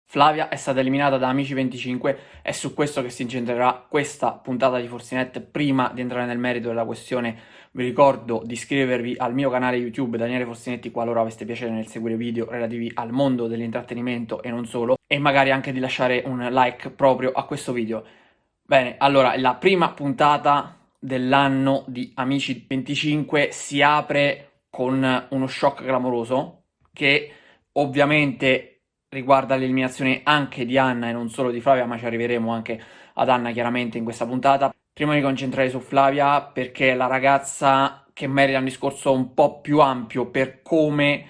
Flavia è stata eliminata da Amici 25, è su questo che si incentrerà questa puntata di Forzinet. Prima di entrare nel merito della questione, vi ricordo di iscrivervi al mio canale YouTube Daniele Forzinetti qualora aveste piacere nel seguire video relativi al mondo dell'intrattenimento e non solo, e magari anche di lasciare un like proprio a questo video. Bene, allora, la prima puntata dell'anno di Amici 25 si apre con uno shock clamoroso che ovviamente riguarda l'eliminazione anche di Anna e non solo di Flavia, ma ci arriveremo anche ad Anna chiaramente in questa puntata. Prima mi concentrerei su Flavia perché è la ragazza che merita un discorso un po' più ampio per come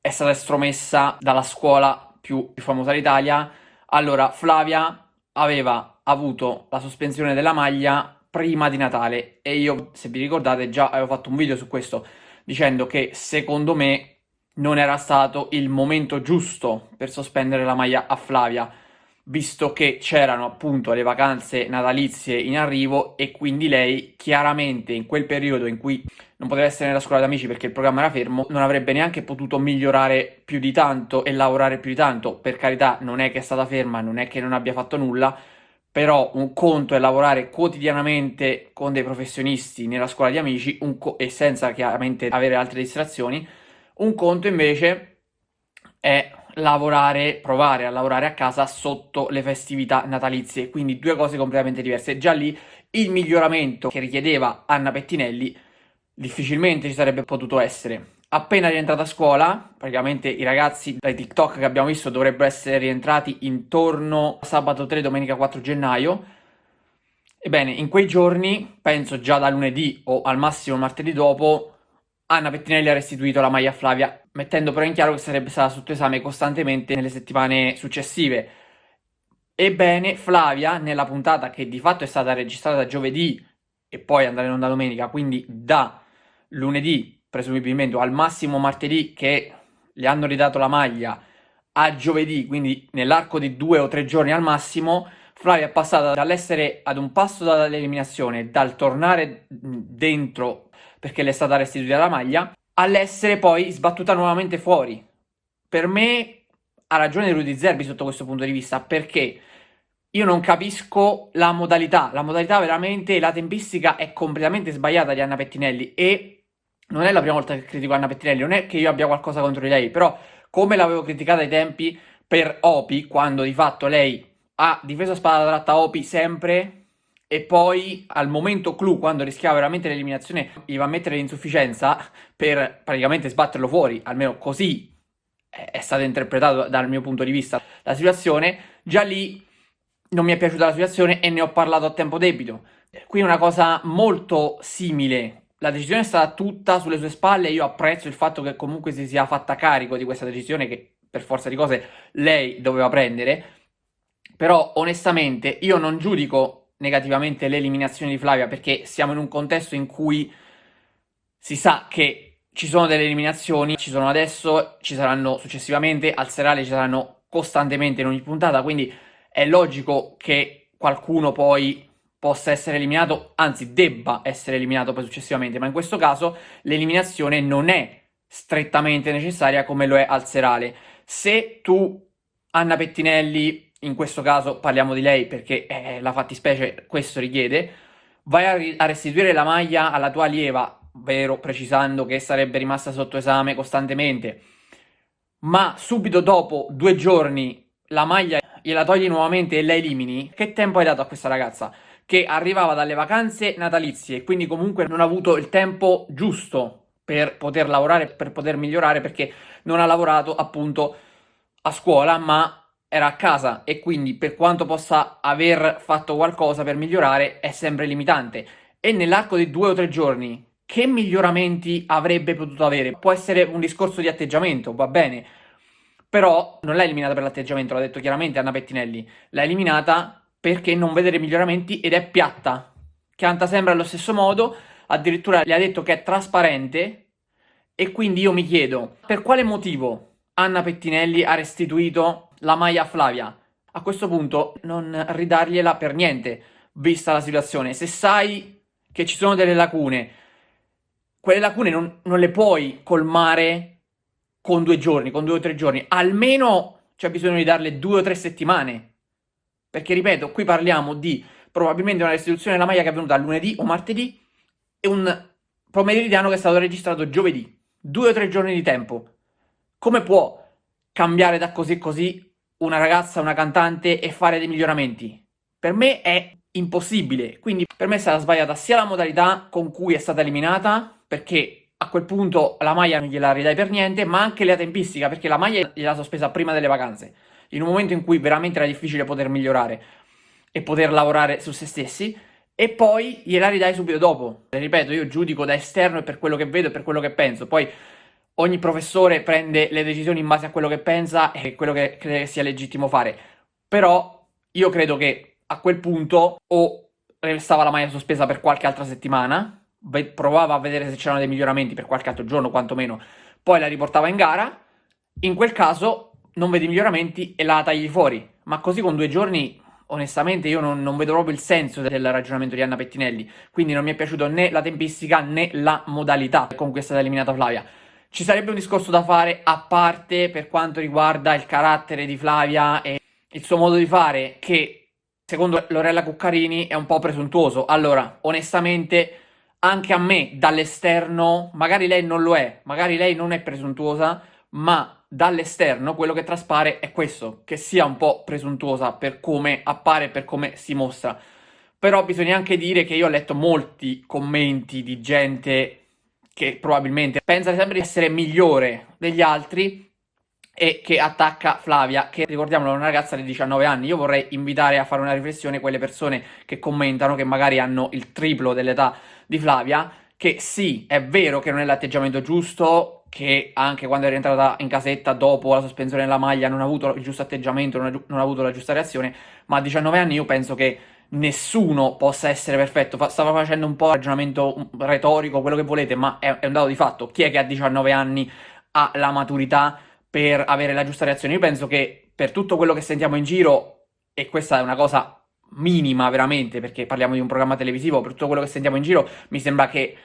è stata estromessa dalla scuola più famosa d'Italia. Allora, Flavia aveva avuto la sospensione della maglia prima di Natale e io, se vi ricordate, già avevo fatto un video su questo dicendo che secondo me non era stato il momento giusto per sospendere la maglia a Flavia, visto che c'erano appunto le vacanze natalizie in arrivo e quindi lei chiaramente in quel periodo in cui non poteva essere nella scuola d'amici perché il programma era fermo, non avrebbe neanche potuto migliorare più di tanto e lavorare più di tanto. Per carità, non è che è stata ferma, non è che non abbia fatto nulla, però un conto è lavorare quotidianamente con dei professionisti nella scuola di amici e senza chiaramente avere altre distrazioni. Un conto invece è provare a lavorare a casa sotto le festività natalizie, quindi due cose completamente diverse. Già lì il miglioramento che richiedeva Anna Pettinelli difficilmente ci sarebbe potuto essere. Appena rientrata a scuola, praticamente i ragazzi dai TikTok che abbiamo visto dovrebbero essere rientrati intorno a sabato 3, domenica 4 gennaio. Ebbene, in quei giorni, penso già da lunedì o al massimo martedì dopo, Anna Pettinelli ha restituito la maglia a Flavia, mettendo però in chiaro che sarebbe stata sotto esame costantemente nelle settimane successive. Ebbene, Flavia, nella puntata che di fatto è stata registrata giovedì e poi andrà in onda domenica, quindi da lunedì, presumibilmente, o al massimo martedì, che le hanno ridato la maglia, a giovedì, quindi nell'arco di 2 o 3 giorni al massimo, Flavia è passata dall'essere ad un passo dall'eliminazione, dal tornare dentro perché le è stata restituita la maglia, all'essere poi sbattuta nuovamente fuori. Per me ha ragione Rudy Zerbi sotto questo punto di vista, perché io non capisco la modalità veramente, la tempistica è completamente sbagliata di Anna Pettinelli e non è la prima volta che critico Anna Pettinelli, non è che io abbia qualcosa contro di lei, però come l'avevo criticata ai tempi per Opi, quando di fatto lei ha difeso a spada tratta Opi sempre e poi al momento clou, quando rischiava veramente l'eliminazione, gli va a mettere l'insufficienza per praticamente sbatterlo fuori, almeno così è stato interpretato dal mio punto di vista la situazione, già lì non mi è piaciuta la situazione e ne ho parlato a tempo debito. Qui è una cosa molto simile. La decisione è stata tutta sulle sue spalle. Io apprezzo il fatto che comunque si sia fatta carico di questa decisione che per forza di cose lei doveva prendere. Però onestamente io non giudico negativamente l'eliminazione di Flavia perché siamo in un contesto in cui si sa che ci sono delle eliminazioni, ci sono adesso, ci saranno successivamente, al serale ci saranno costantemente in ogni puntata, quindi è logico che qualcuno poi possa essere eliminato, anzi debba essere eliminato poi successivamente, ma in questo caso l'eliminazione non è strettamente necessaria come lo è al serale. Se tu, Anna Pettinelli, in questo caso parliamo di lei perché la fattispecie questo richiede, vai a restituire la maglia alla tua allieva, vero, precisando che sarebbe rimasta sotto esame costantemente, ma subito dopo 2 giorni la maglia gliela togli nuovamente e la elimini, che tempo hai dato a questa ragazza? Che arrivava dalle vacanze natalizie e quindi comunque non ha avuto il tempo giusto per poter lavorare, per poter migliorare, perché non ha lavorato appunto a scuola, ma era a casa e quindi per quanto possa aver fatto qualcosa per migliorare è sempre limitante. E nell'arco di 2 o 3 giorni, che miglioramenti avrebbe potuto avere? Può essere un discorso di atteggiamento, va bene, però non l'ha eliminata per l'atteggiamento, l'ha detto chiaramente Anna Pettinelli, l'ha eliminata perché non vede dei miglioramenti ed è piatta, canta sempre allo stesso modo, addirittura le ha detto che è trasparente e quindi io mi chiedo per quale motivo Anna Pettinelli ha restituito la maglia a Flavia. A questo punto non ridargliela per niente, vista la situazione. Se sai che ci sono delle lacune, quelle lacune non le puoi colmare con 2 giorni, con 2 o 3 giorni. Almeno c'è bisogno di darle 2 o 3 settimane. Perché, ripeto, qui parliamo di probabilmente una restituzione della maglia che è avvenuta lunedì o martedì e un pomeridiano che è stato registrato giovedì. 2 o 3 giorni di tempo. Come può cambiare da così così una ragazza, una cantante e fare dei miglioramenti? Per me è impossibile. Quindi per me è stata sbagliata sia la modalità con cui è stata eliminata, perché a quel punto la maglia non gliela ridai per niente, ma anche la tempistica, perché la maglia gliela sospesa prima delle vacanze, in un momento in cui veramente era difficile poter migliorare e poter lavorare su se stessi, e poi gliela ridai subito dopo. Ripeto, io giudico da esterno e per quello che vedo e per quello che penso. Poi ogni professore prende le decisioni in base a quello che pensa e quello che crede che sia legittimo fare. Però io credo che a quel punto o restava la maglia sospesa per qualche altra settimana, provava a vedere se c'erano dei miglioramenti per qualche altro giorno quantomeno, poi la riportava in gara. In quel caso non vedi miglioramenti e la tagli fuori. Ma così con 2 giorni, onestamente, io non vedo proprio il senso del ragionamento di Anna Pettinelli. Quindi non mi è piaciuto né la tempistica né la modalità con cui è stata eliminata Flavia. Ci sarebbe un discorso da fare a parte per quanto riguarda il carattere di Flavia e il suo modo di fare, che secondo Lorella Cuccarini è un po' presuntuoso. Allora, onestamente, anche a me dall'esterno, magari lei non lo è, magari lei non è presuntuosa, ma dall'esterno quello che traspare è questo, che sia un po' presuntuosa per come appare, per come si mostra. Però bisogna anche dire che io ho letto molti commenti di gente che probabilmente pensa sempre di essere migliore degli altri e che attacca Flavia, che ricordiamolo è una ragazza di 19 anni. Io vorrei invitare a fare una riflessione quelle persone che commentano, che magari hanno il triplo dell'età di Flavia, che sì, è vero che non è l'atteggiamento giusto, che anche quando è rientrata in casetta dopo la sospensione della maglia non ha avuto il giusto atteggiamento, non ha avuto la giusta reazione, ma a 19 anni io penso che nessuno possa essere perfetto. Stava facendo un po' ragionamento retorico, quello che volete, ma è un dato di fatto. Chi è che a 19 anni ha la maturità per avere la giusta reazione? Io penso che per tutto quello che sentiamo in giro, e questa è una cosa minima veramente, perché parliamo di un programma televisivo, per tutto quello che sentiamo in giro, mi sembra che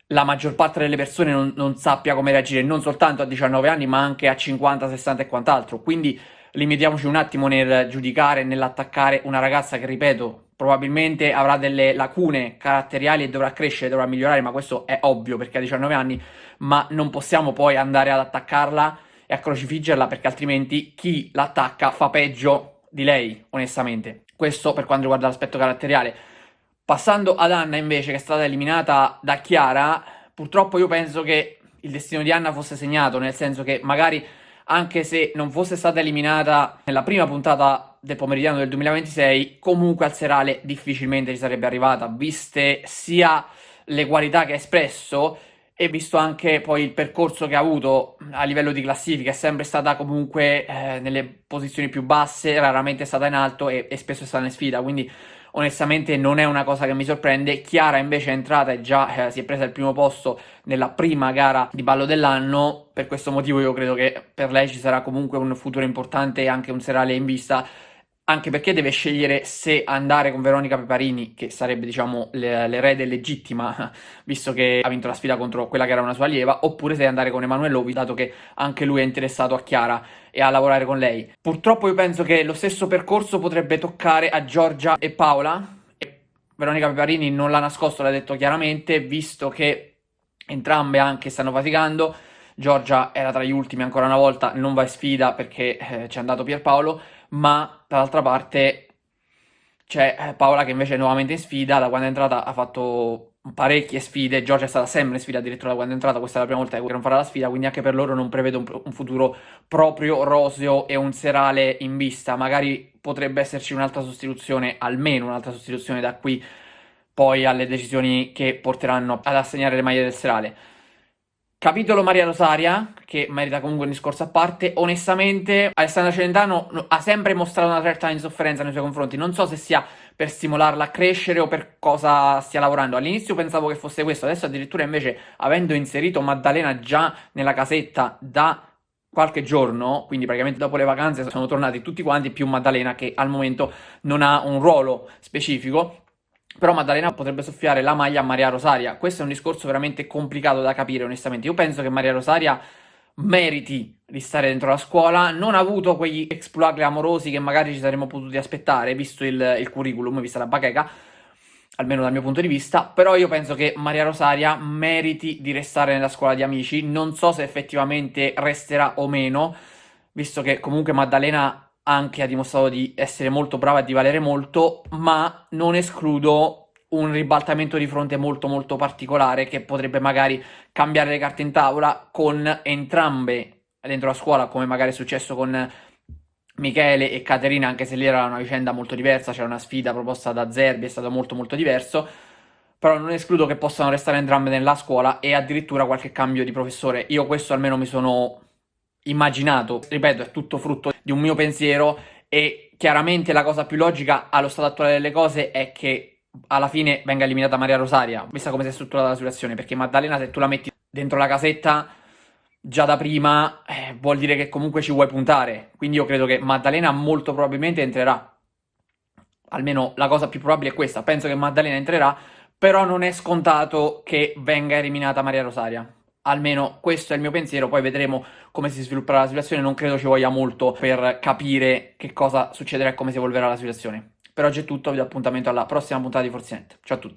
la maggior parte delle persone non sappia come reagire, non soltanto a 19 anni, ma anche a 50, 60 e quant'altro. Quindi limitiamoci un attimo nel giudicare, nell'attaccare una ragazza che, ripeto, probabilmente avrà delle lacune caratteriali e dovrà crescere, dovrà migliorare, ma questo è ovvio perché ha 19 anni, ma non possiamo poi andare ad attaccarla e a crocifiggerla, perché altrimenti chi l'attacca fa peggio di lei, onestamente. Questo per quanto riguarda l'aspetto caratteriale. Passando ad Anna invece, che è stata eliminata da Chiara, purtroppo io penso che il destino di Anna fosse segnato, nel senso che magari anche se non fosse stata eliminata nella prima puntata del pomeridiano del 2026, comunque al serale difficilmente ci sarebbe arrivata, viste sia le qualità che ha espresso e visto anche poi il percorso che ha avuto a livello di classifica. È sempre stata comunque nelle posizioni più basse, raramente è stata in alto e spesso è stata in sfida, quindi onestamente non è una cosa che mi sorprende. Chiara invece è entrata e già si è presa il primo posto nella prima gara di ballo dell'anno. Per questo motivo io credo che per lei ci sarà comunque un futuro importante e anche un serale in vista, anche perché deve scegliere se andare con Veronica Peparini, che sarebbe, diciamo, l'erede legittima, visto che ha vinto la sfida contro quella che era una sua allieva, oppure se andare con Emanuele Lovi, dato che anche lui è interessato a Chiara e a lavorare con lei. Purtroppo io penso che lo stesso percorso potrebbe toccare a Giorgia e Paola, e Veronica Peparini non l'ha nascosto, l'ha detto chiaramente, visto che entrambe anche stanno faticando. Giorgia era tra gli ultimi ancora una volta, non va in sfida perché c'è andato Pierpaolo, ma dall'altra parte c'è Paola che invece è nuovamente in sfida. Da quando è entrata ha fatto parecchie sfide. Giorgia è stata sempre in sfida addirittura da quando è entrata, questa è la prima volta che non farà la sfida, quindi anche per loro non prevedo un futuro proprio roseo e un serale in vista. Magari potrebbe esserci un'altra sostituzione, almeno un'altra sostituzione da qui poi alle decisioni che porteranno ad assegnare le maglie del serale. Capitolo Maria Rosaria, che merita comunque un discorso a parte. Onestamente, Alessandra Celentano ha sempre mostrato una certa insofferenza nei suoi confronti. Non so se sia per stimolarla a crescere o per cosa stia lavorando. All'inizio pensavo che fosse questo, adesso addirittura invece, avendo inserito Maddalena già nella casetta da qualche giorno, quindi praticamente dopo le vacanze sono tornati tutti quanti, più Maddalena che al momento non ha un ruolo specifico. Però Maddalena potrebbe soffiare la maglia a Maria Rosaria. Questo è un discorso veramente complicato da capire, onestamente. Io penso che Maria Rosaria meriti di stare dentro la scuola, non ha avuto quegli exploit clamorosi che magari ci saremmo potuti aspettare, visto il curriculum, vista la bacheca, almeno dal mio punto di vista, però io penso che Maria Rosaria meriti di restare nella scuola di amici, non so se effettivamente resterà o meno, visto che comunque Maddalena anche ha dimostrato di essere molto brava e di valere molto, ma non escludo un ribaltamento di fronte molto molto particolare che potrebbe magari cambiare le carte in tavola con entrambe dentro la scuola, come magari è successo con Michele e Caterina, anche se lì era una vicenda molto diversa, c'era una sfida proposta da Zerbi, è stato molto molto diverso, però non escludo che possano restare entrambe nella scuola e addirittura qualche cambio di professore. Io questo almeno mi sono immaginato, ripeto, è tutto frutto di un mio pensiero e chiaramente la cosa più logica allo stato attuale delle cose è che alla fine venga eliminata Maria Rosaria, vista come si è strutturata la situazione, perché Maddalena se tu la metti dentro la casetta già da prima vuol dire che comunque ci vuoi puntare, quindi io credo che Maddalena molto probabilmente entrerà, almeno la cosa più probabile è questa, penso che Maddalena entrerà, però non è scontato che venga eliminata Maria Rosaria. Almeno questo è il mio pensiero, poi vedremo come si svilupperà la situazione, non credo ci voglia molto per capire che cosa succederà e come si evolverà la situazione. Per oggi è tutto, vi do appuntamento alla prossima puntata di Forzinet. Ciao a tutti.